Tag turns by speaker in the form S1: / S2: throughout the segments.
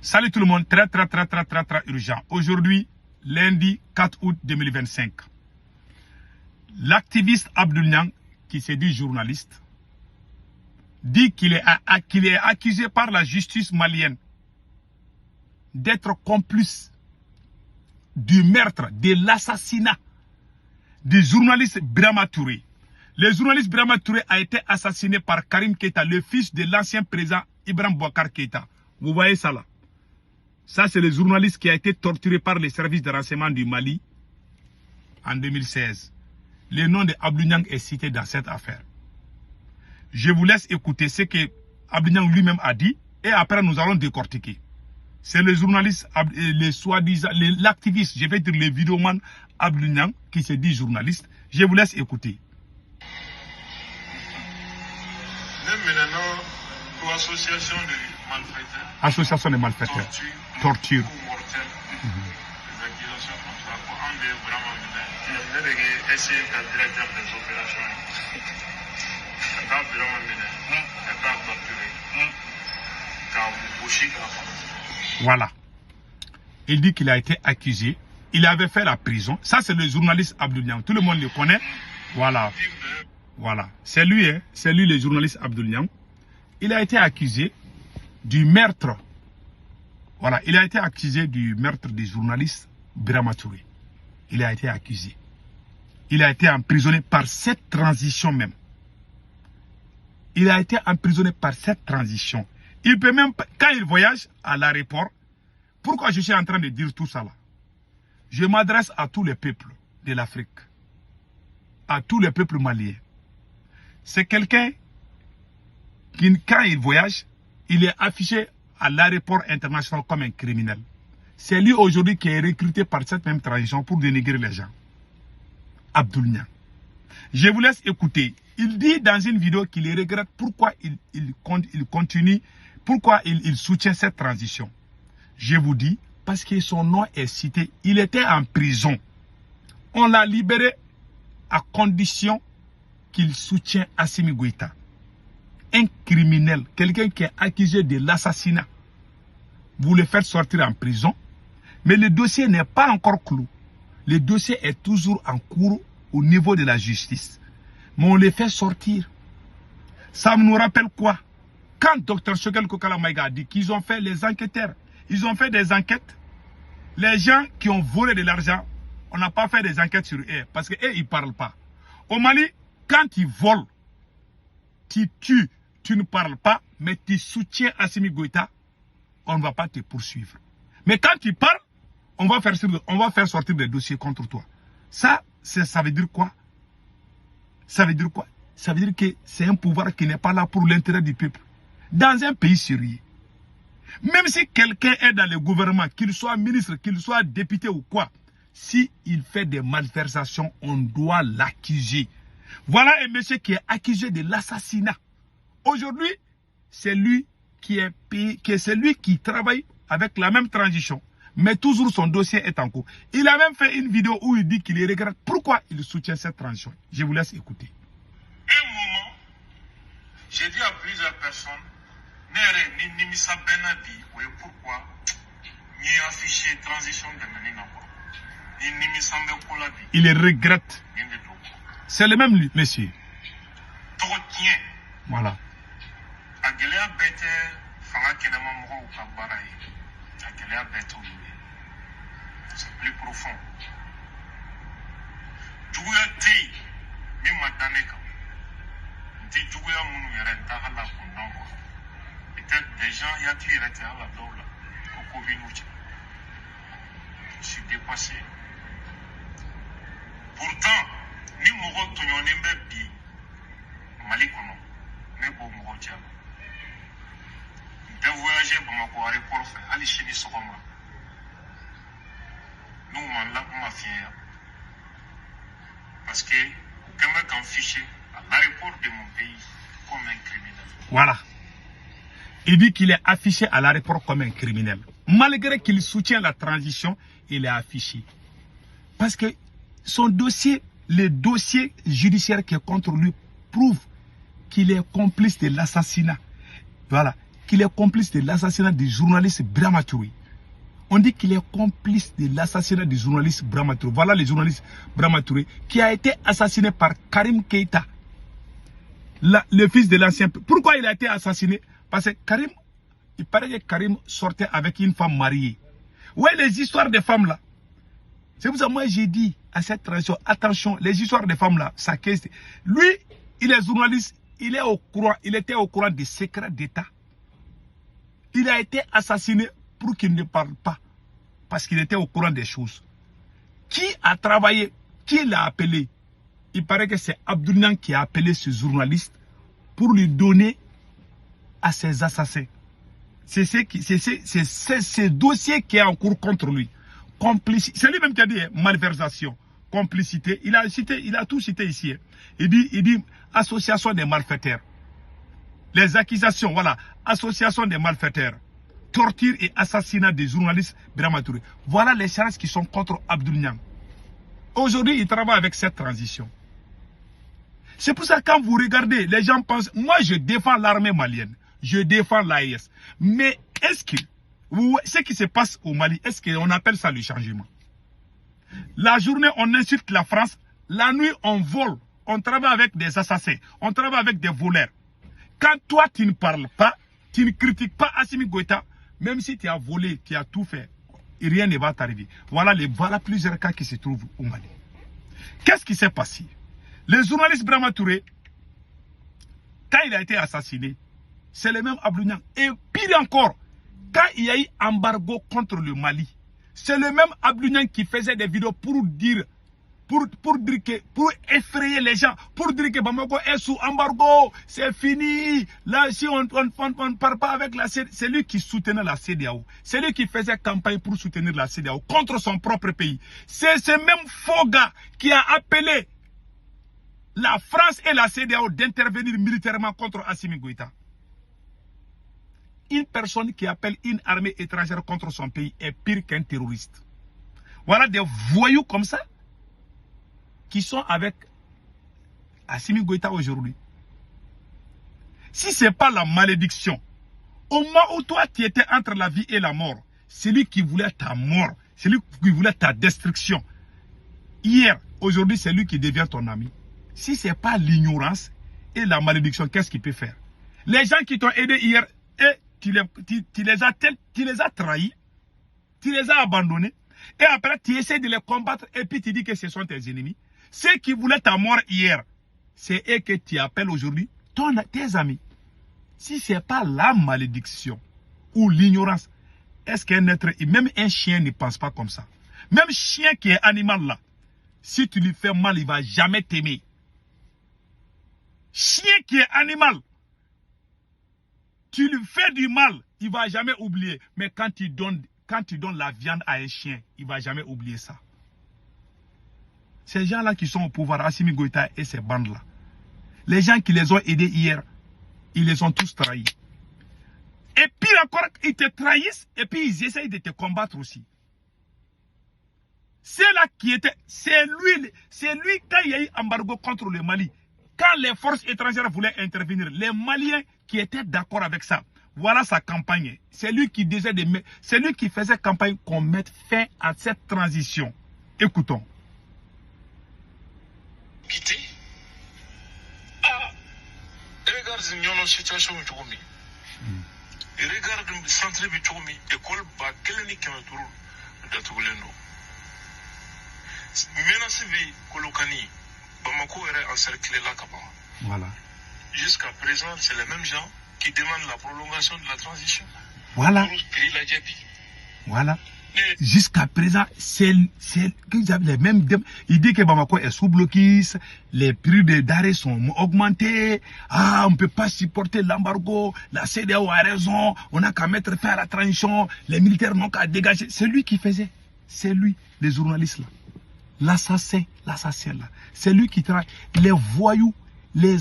S1: Salut tout le monde, très urgent. Aujourd'hui, lundi 4 août 2025. L'activiste Abdoul Niang, qui s'est dit journaliste, dit qu'il est accusé par la justice malienne d'être complice du meurtre, de l'assassinat du journaliste Birama Touré. Le journaliste Birama Touré a été assassiné par Karim Keïta, le fils de l'ancien président Ibrahim Boubacar Keïta. Vous voyez ça là? Ça, c'est le journaliste qui a été torturé par les services de renseignement du Mali en 2016. Le nom de Abdoul Niang est cité dans cette affaire. Je vous laisse écouter ce que Abdoul Niang lui-même a dit et après nous allons décortiquer. C'est le journaliste, l'activiste, je vais dire le vidéoman Abdoul Niang qui se dit journaliste. Je vous laisse écouter.
S2: Association de malfaiteurs.
S1: Association de malfaiteurs. Torture.
S2: Ou mortelle. Les accusations comme ça. Pour un des vraiment bien. Il a essayé d'être directeur des opérations. C'est pas vraiment bien. C'est pas torturé.
S1: Voilà. Il dit qu'il a été accusé. Il avait fait la prison. Ça, c'est le journaliste Abdoul Niang. Tout le monde le connaît. Voilà. Voilà. C'est lui, hein. C'est lui le journaliste Abdoul Niang. Il a été accusé du meurtre. Voilà, il a été accusé du meurtre du journaliste Birama Touré. Il a été accusé. Il a été emprisonné par cette transition même. Il a été emprisonné par cette transition. Il peut même, quand il voyage à l'aéroport, pourquoi je suis en train de dire tout ça là? Je m'adresse à tous les peuples de l'Afrique, à tous les peuples maliens. C'est quelqu'un qui, quand il voyage, il est affiché à l'aéroport international comme un criminel. C'est lui aujourd'hui qui est recruté par cette même transition pour dénigrer les gens. Abdoul Niang. Je vous laisse écouter. Il dit dans une vidéo qu'il regrette pourquoi il continue, pourquoi il soutient cette transition. Je vous dis, parce que son nom est cité. Il était en prison. On l'a libéré à condition qu'il soutient Assimi Goïta. Un criminel, quelqu'un qui est accusé de l'assassinat. Vous le faites sortir en prison, mais le dossier n'est pas encore clos. Le dossier est toujours en cours au niveau de la justice. Mais on le fait sortir. Ça nous rappelle quoi? Quand Dr Choguel Kokala Maïga a dit qu'ils ont fait les enquêteurs, ils ont fait des enquêtes. Les gens qui ont volé de l'argent, on n'a pas fait des enquêtes sur eux, parce qu'eux, ils ne parlent pas. Au Mali, quand ils volent, tu tues, tu ne parles pas, mais tu soutiens Assimi Goïta, on ne va pas te poursuivre. Mais quand tu parles, on va faire sortir des dossiers contre toi. Ça veut dire quoi? Ça veut dire quoi? Ça veut dire que c'est un pouvoir qui n'est pas là pour l'intérêt du peuple. Dans un pays sérieux, même si quelqu'un est dans le gouvernement, qu'il soit ministre, qu'il soit député ou quoi, s'il fait des malversations, on doit l'accuser. Voilà un monsieur qui est accusé de l'assassinat. Aujourd'hui, c'est lui qui est payé, c'est lui qui travaille avec la même transition. Mais toujours son dossier est en cours. Il a même fait une vidéo où il dit qu'il regrette pourquoi il soutient cette transition. Je vous laisse écouter.
S2: Un moment, j'ai dit à plusieurs personnes, pourquoi ni affiché transition de
S1: il regrette. C'est le même monsieur. Voilà.
S2: C'est plus profond. Peut-être des gens, il y a qui étaient à la doula au Covid. Je suis dépassé. Pourtant, ni Moro Tonyonembe Bi Malikono, mais bon Moro Diallo. De voyager pour ma aéroport, aller chez les Soroma. Nous, on l'a pour ma fille. Parce que, quelqu'un qui a fiché à l'aéroport de mon pays comme un criminel.
S1: Voilà. Il dit qu'il est affiché à l'aéroport comme un criminel. Malgré qu'il soutient la transition, il est affiché. Parce que son dossier, le dossier judiciaire qui est contre lui, prouve qu'il est complice de l'assassinat. Voilà. qu'il est complice de l'assassinat du journaliste Birama Touré. On dit qu'il est complice de l'assassinat du journaliste Birama Touré. Voilà le journaliste Birama Touré qui a été assassiné par Karim Keïta, le fils de l'ancien. Pourquoi il a été assassiné? Parce que Karim, il paraît que Karim sortait avec une femme mariée. Ouais, les histoires des femmes là. C'est pour ça que moi j'ai dit à cette transition, attention, les histoires des femmes là, ça caisse. Lui, il est journaliste, il était au courant des secrets d'État. Il a été assassiné pour qu'il ne parle pas, parce qu'il était au courant des choses. Qui a travaillé? Qui l'a appelé? Il paraît que c'est Abdounian qui a appelé ce journaliste pour lui donner à ses assassins. C'est ce dossier qui est en cours contre lui. C'est lui-même qui a dit malversation, complicité. Il a tout cité ici. Hein. Il dit association des malfaiteurs. Les accusations, voilà, association des malfaiteurs. Torture et assassinat des journalistes Birama Touré. Voilà les charges qui sont contre Abdounian. Aujourd'hui, il travaille avec cette transition. C'est pour ça que quand vous regardez, les gens pensent, moi je défends l'armée malienne, je défends l'AES. Mais est-ce que, ce qui se passe au Mali, est-ce qu'on appelle ça le changement? La journée, on insulte la France, la nuit, on vole, on travaille avec des assassins, on travaille avec des voleurs. Quand toi, tu ne parles pas, tu ne critiques pas Assimi Goïta, même si tu as volé, tu as tout fait, rien ne va t'arriver. Voilà plusieurs cas qui se trouvent au Mali. Qu'est-ce qui s'est passé? Le journaliste Birama Touré, quand il a été assassiné, c'est le même Abdounian. Et pire encore, quand il y a eu embargo contre le Mali, c'est le même Abdounian qui faisait des vidéos pour dire, pour effrayer les gens, pour dire que Bamako est sous embargo, c'est fini. Là, si on ne part pas avec la CEDEAO, c'est lui qui soutenait la CEDEAO. C'est lui qui faisait campagne pour soutenir la CEDEAO contre son propre pays. C'est ce même faux gars qui a appelé la France et la CEDEAO d'intervenir militairement contre Assimi Goïta. Une personne qui appelle une armée étrangère contre son pays est pire qu'un terroriste. Voilà des voyous comme ça qui sont avec Assimi Goïta aujourd'hui. Si ce n'est pas la malédiction, au moment où toi tu étais entre la vie et la mort, celui qui voulait ta mort, celui qui voulait ta destruction, hier, aujourd'hui, c'est lui qui devient ton ami. Si ce n'est pas l'ignorance et la malédiction, qu'est-ce qu'il peut faire? Les gens qui t'ont aidé hier, et tu les as trahis, tu les as abandonnés, et après tu essaies de les combattre et puis tu dis que ce sont tes ennemis. Ceux qui voulaient ta mort hier, c'est eux que tu appelles aujourd'hui tes amis. Si ce n'est pas la malédiction ou l'ignorance, est-ce qu'un être, même un chien ne pense pas comme ça? Même chien qui est animal là, si tu lui fais mal, il ne va jamais t'aimer. Chien qui est animal, tu lui fais du mal, il ne va jamais oublier. Mais quand tu donnes la viande à un chien, il ne va jamais oublier ça. Ces gens-là qui sont au pouvoir, Assimi Goïta et ces bandes-là, les gens qui les ont aidés hier, ils les ont tous trahis. Et puis encore, ils te trahissent et puis ils essayent de te combattre aussi. C'est là qui était, c'est lui quand il y a eu embargo contre le Mali, quand les forces étrangères voulaient intervenir, les Maliens qui étaient d'accord avec ça, voilà sa campagne. C'est lui qui disait, c'est lui qui faisait campagne qu'on mette fin à cette transition. Écoutons.
S2: Quitter. Ah, regarde notre situation aujourd'hui. Regarde le centre de Tchoumi, école Bakeleni Kamatourou, de Touleno. Menacé de Kolokani, Bamako est encerclé là-bas.
S1: Voilà.
S2: Jusqu'à présent, c'est les mêmes gens qui demandent la prolongation de la transition.
S1: Voilà. Voilà. Jusqu'à présent, c'est les mêmes. Il dit que Bamako est sous blocus, les prix des denrées sont augmentés. Ah, on ne peut pas supporter l'embargo. La CEDEAO a raison. On n'a qu'à mettre fin à la transition. Les militaires n'ont qu'à dégager. C'est lui qui faisait. C'est lui, les journalistes là. L'assassin là. C'est lui qui travaille. Les voyous, les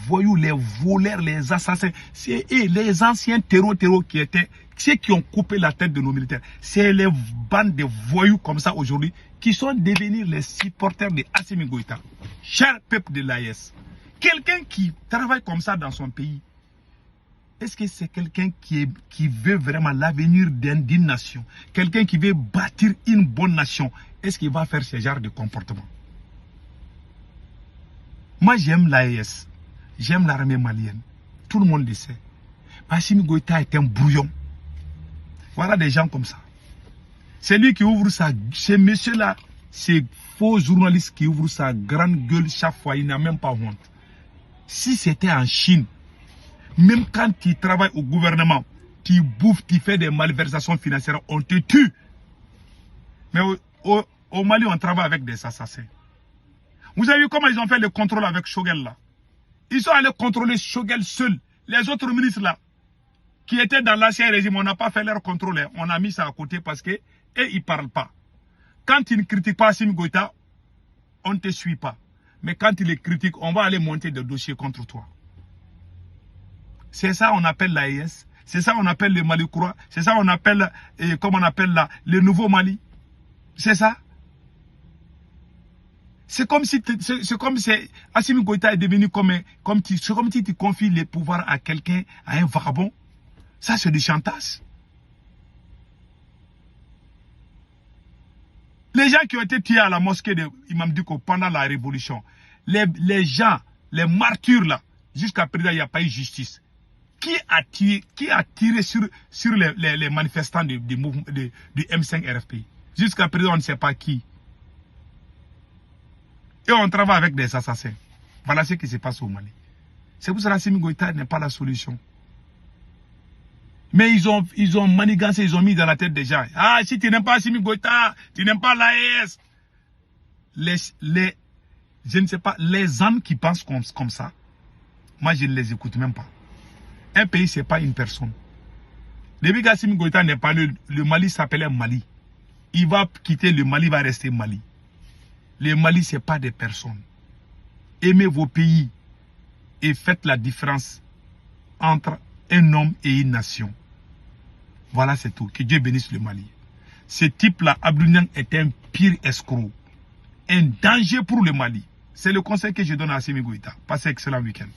S1: voyous, les voleurs, les assassins. C'est les anciens terreaux qui étaient, ceux qui ont coupé la tête de nos militaires. C'est les bandes de voyous comme ça aujourd'hui qui sont devenus les supporters de Assimi Goïta. Cher peuple de l'AES, quelqu'un qui travaille comme ça dans son pays, est-ce que c'est quelqu'un qui veut vraiment l'avenir d'une nation? Quelqu'un qui veut bâtir une bonne nation? Est-ce qu'il va faire ce genre de comportement? Moi, j'aime l'AES. J'aime l'armée malienne. Tout le monde le sait. Assimi Goïta est un brouillon. Voilà des gens comme ça. C'est lui qui ouvre sa... Ce monsieur-là, c'est faux journaliste qui ouvre sa grande gueule chaque fois. Il n'a même pas honte. Si c'était en Chine, même quand tu travailles au gouvernement, tu bouffes, tu fais des malversations financières, on te tue. Mais au Mali, on travaille avec des assassins. Vous avez vu comment ils ont fait le contrôle avec Shogel là? Ils sont allés contrôler Shogel seul. Les autres ministres là, qui étaient dans l'ancien régime, on n'a pas fait leur contrôle. On a mis ça à côté parce que ils ne parlent pas. Quand ils ne critiquent pas Assimi Goïta, on ne te suit pas. Mais quand ils les critiquent, on va aller monter des dossiers contre toi. C'est ça qu'on appelle l'AES. C'est ça qu'on appelle le Mali Croix. C'est ça qu'on appelle, comme on appelle là, le nouveau Mali. C'est ça. C'est comme si Assimi Goïta est devenu comme si tu confies les pouvoirs à quelqu'un, à un vagabond. Ça, c'est du chantage. Les gens qui ont été tués à la mosquée de Imam Dicko pendant la révolution, les gens, les martyrs là, jusqu'à présent, il n'y a pas eu justice. Qui a tiré sur les manifestants du M5 RFPI? Jusqu'à présent, on ne sait pas qui. Et on travaille avec des assassins. Voilà ce qui se passe au Mali. C'est pour ça que Assimi Goïta n'est pas la solution. Mais ils ont manigancé, ils ont mis dans la tête des gens. Ah, si tu n'aimes pas Assimi Goïta, tu n'aimes pas l'AES. Je ne sais pas, les âmes qui pensent comme ça, moi je ne les écoute même pas. Un pays, ce n'est pas une personne. Depuis qu'Assimi Goïta n'est pas le Mali s'appelait Mali. Il va quitter le Mali, il va rester Mali. Le Mali, ce n'est pas des personnes. Aimez vos pays et faites la différence entre un homme et une nation. Voilà, c'est tout. Que Dieu bénisse le Mali. Ce type-là, Abdou Niang, est un pire escroc. Un danger pour le Mali. C'est le conseil que je donne à Assimi Goïta. Passez un excellent week-end.